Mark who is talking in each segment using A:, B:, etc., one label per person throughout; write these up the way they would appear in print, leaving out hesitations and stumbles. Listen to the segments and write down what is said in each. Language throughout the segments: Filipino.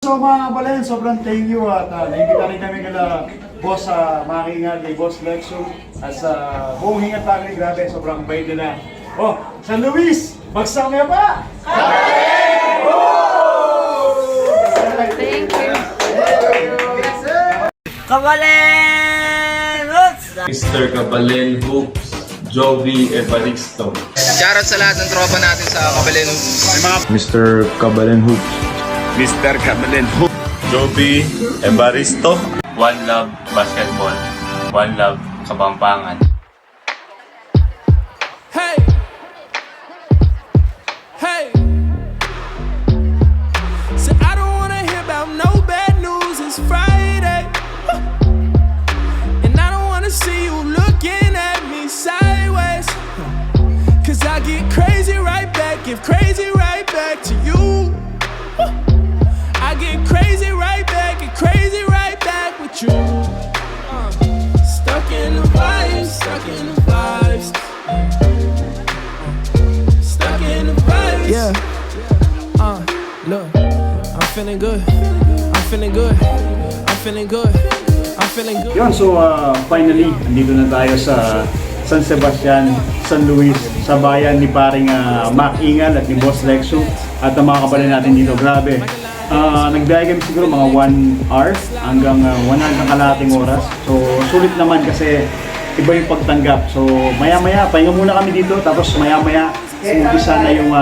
A: so mga kabalen, sobrang thank you at naibita rin kami kala boss sa makingat kay Boss Lexo at sa buong Hingat Family, grabe, sobrang bait nila. Oh, San Luis, bagsak niya pa!
B: Thank you.
C: CabalenHoops!
D: Mr. CabalenHoops, Jovi Evaristo.
E: Shoutout sa lahat ng tropa natin sa CabalenHoops.
D: Mr. CabalenHoops,
F: Mr. CabalenHoops,
D: Jovi Evaristo.
G: One Love Basketball, One Love Kapampangan.
H: Hey! Hey! So I don't wanna hear about no bad news, it's Friday. And I don't wanna see you looking at me sideways. Cause I get crazy right back, give crazy right back to you. I get crazy right back, get crazy right back with you. Stuck in the vibes, stuck in the vibes. Stuck in the vibes. Yeah. Look, I'm feeling good. I'm feeling good. I'm feeling good. I'm feeling good.
A: Yun, so finally, andito na tayo sa San Sebastian, San Luis, sa bayan ni paring Mac Ingal at ni Boss Lexo at ang mga kabalen natin dito. Grabe. Nagbiyahe kami siguro mga 1 hour hanggang 1 hanggang kalahating oras. So sulit naman kasi iba yung pagtanggap. So maya-maya, pahinga muna kami dito, tapos maya-maya umpisa na yung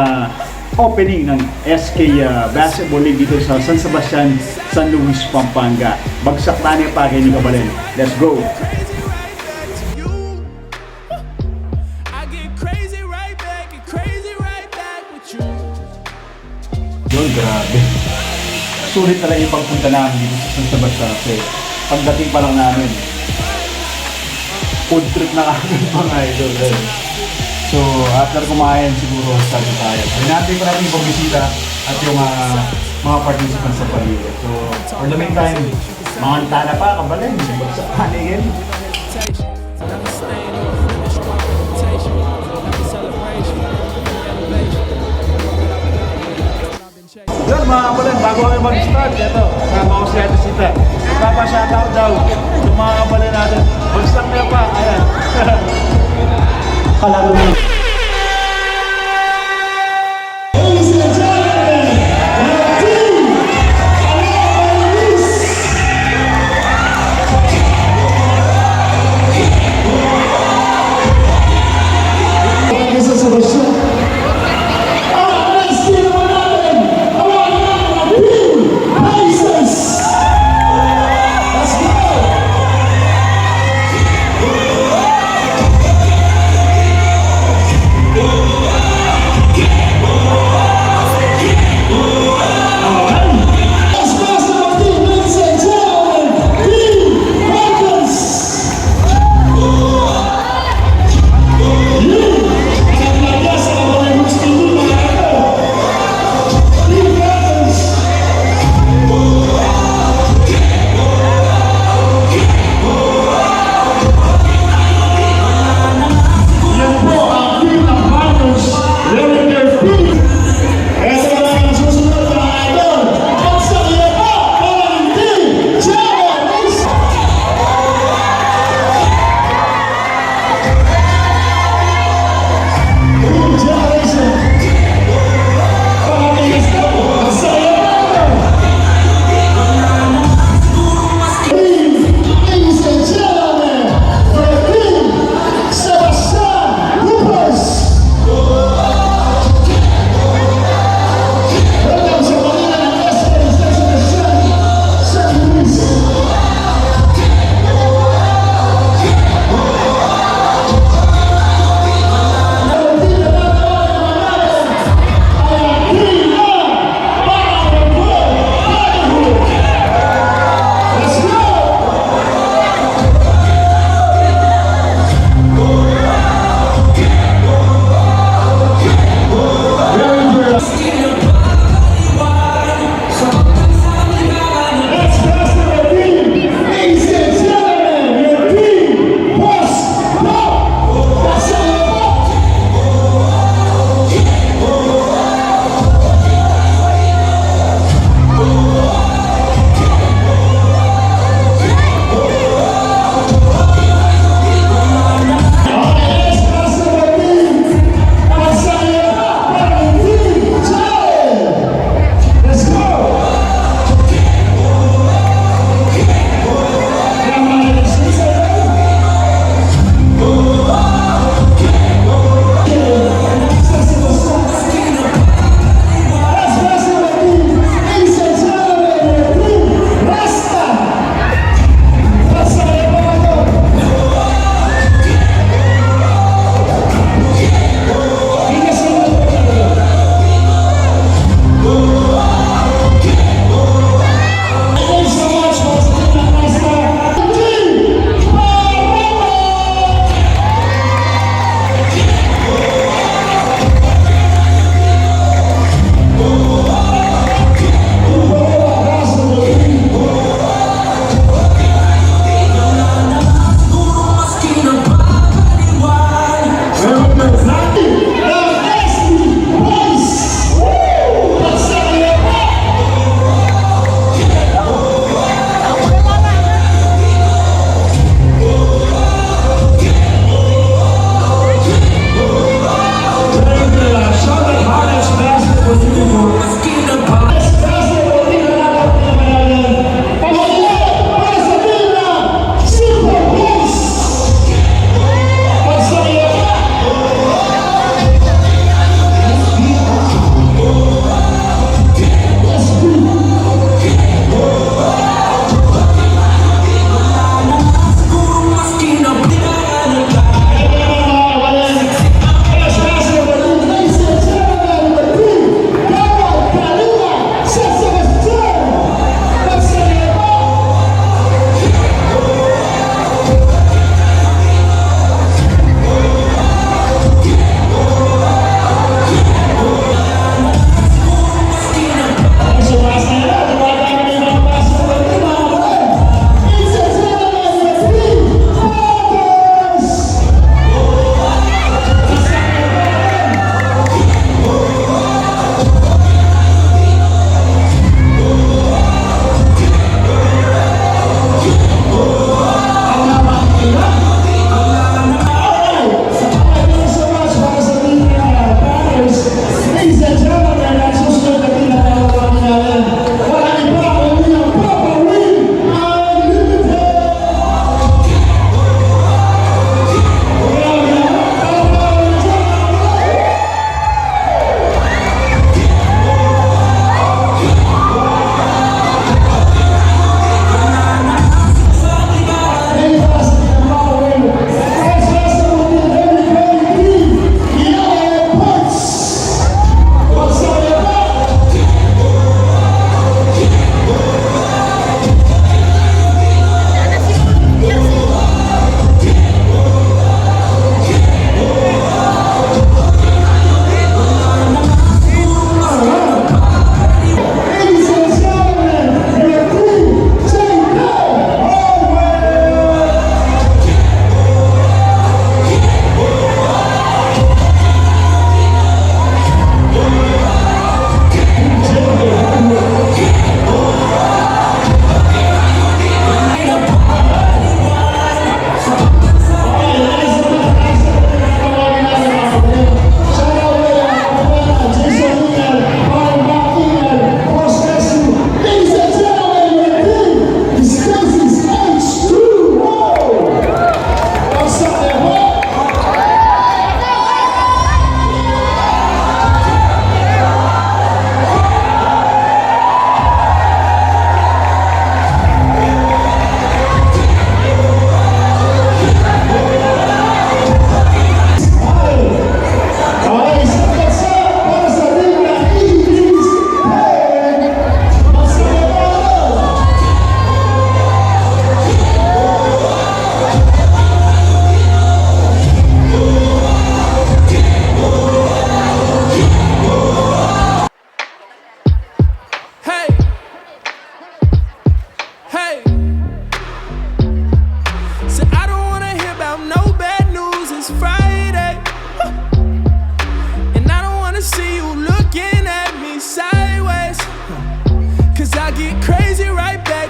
A: opening ng SK Basketball League dito sa San Sebastian, San Luis, Pampanga. Bagsak tani pa kay ni Kabalen. Let's go! Yun, grabe. Sulit talaga yung pagpunta namin dito sa San Sebastian kasi pagdating pa lang namin, food trip na kami mga idol. So, after kumain siguro, start na tayo. Hinantay pa natin yung pagbisita at yung mga participants sa paligid. So, for the meantime, mga tala pa, kabalen, sa paligid. Yun mga kabalen, bago kami mag-start, ito, kasama ko si Ate Sita. Papa-shoutout daw yung mga kabalen natin. Bagsak na pa, ayan. Kalaro mo.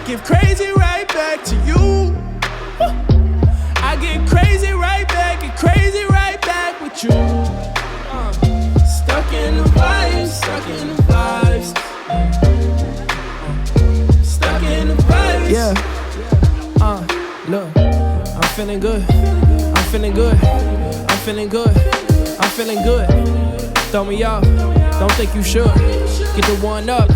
H: give crazy right back to you. I get crazy right back, get crazy right back with you. Stuck in the vibes, stuck in the vibes. Stuck in the vibes. Yeah. Look, I'm feeling good. I'm feeling good. I'm feeling good. I'm feeling good. Throw me off. Don't think you should. Get the one up.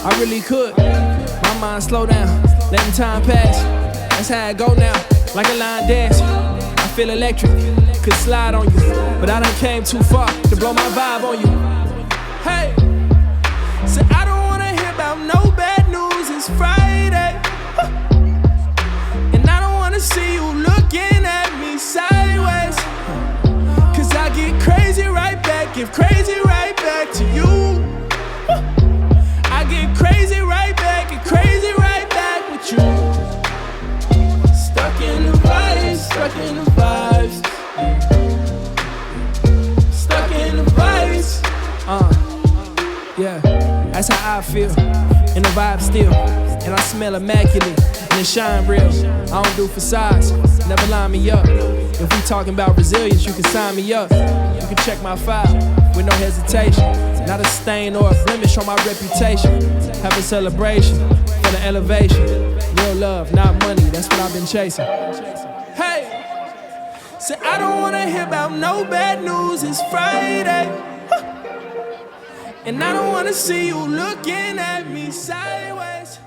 H: I really could. My mind slow down. Letting time pass. That's how I go now. Like a line dance. I feel electric. Could slide on you. But I done came too far to blow my vibe on you. Hey. Say I don't wanna hear about no bad news. It's Friday. And I don't wanna see you looking at me sideways. Cause I get crazy right back. Give crazy right back to you. I get crazy right back. Get crazy right back with you. Stuck in the vibes. Stuck in the vibes. Stuck in the vibes. Yeah, that's how I feel. And the vibe still. And I smell immaculate. And it shine real. I don't do facades. Never line me up. If we talking about resilience, you can sign me up. You can check my file with no hesitation. Not a stain or a blemish on my reputation. Have a celebration for the elevation. Real love, not money. That's what I've been chasing. Hey, say I don't wanna hear about no bad news. It's Friday. And I don't wanna see you looking at me sideways.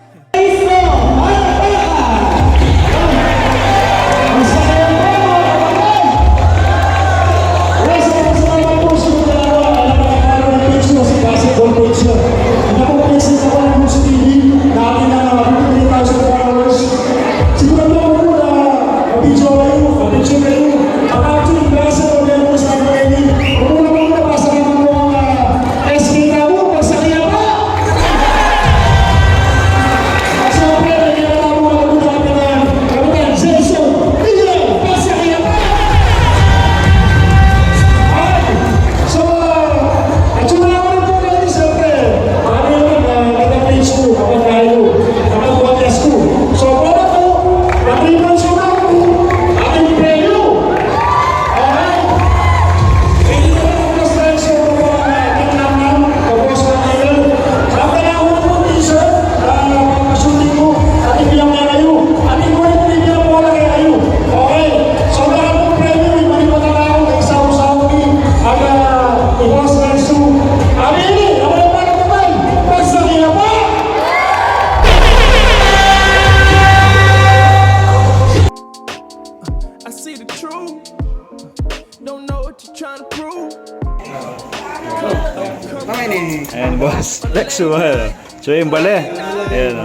A: Ayan, boss. Lexo, so yung bale. Ayan,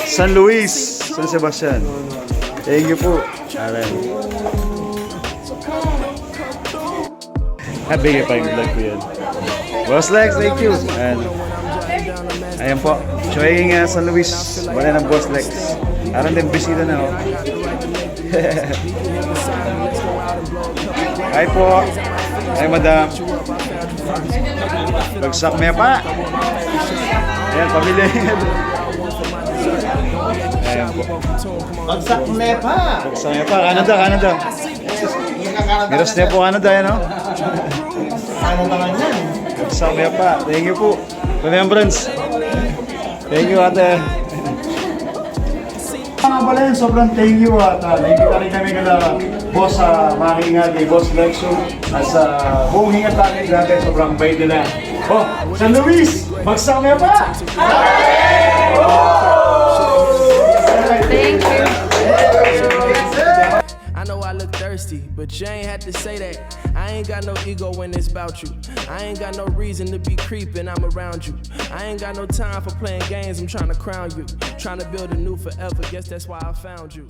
A: San Luis, San Sebastian. Thank you po. Ayan. Bigay pa yung vlog ko yan. Boss Lex, thank you. Ayan po. Showing San Luis. Bale ng Boss Lex. Aran din bisita na, oh. Hi po. Hi, madam. Bagsak may pa. Ayan, pamilya. Ayan po.
B: Bagsak may pa.
A: Bagsak may pa. Canada. Miras niya po Canada, yan, no?
B: Ano naman yan?
A: Bagsak may pa. Thank you po. Remembrance. Thank you, ate. Mga pala yun, sobrang thank you at thank you rin kami kala boss Makingal, kay Boss Lexo at sa buong hingat natin dati, sobrang bait nila. Oh, San Luis, bagsak mo pa!
H: Thank you. I know I look thirsty, but you ain't had to say that. I ain't got no ego when it's about you. I ain't got no reason to be creeping, I'm around you. I ain't got no time for playing games, I'm trying to crown you. Trying to build a new forever, guess that's why I found you.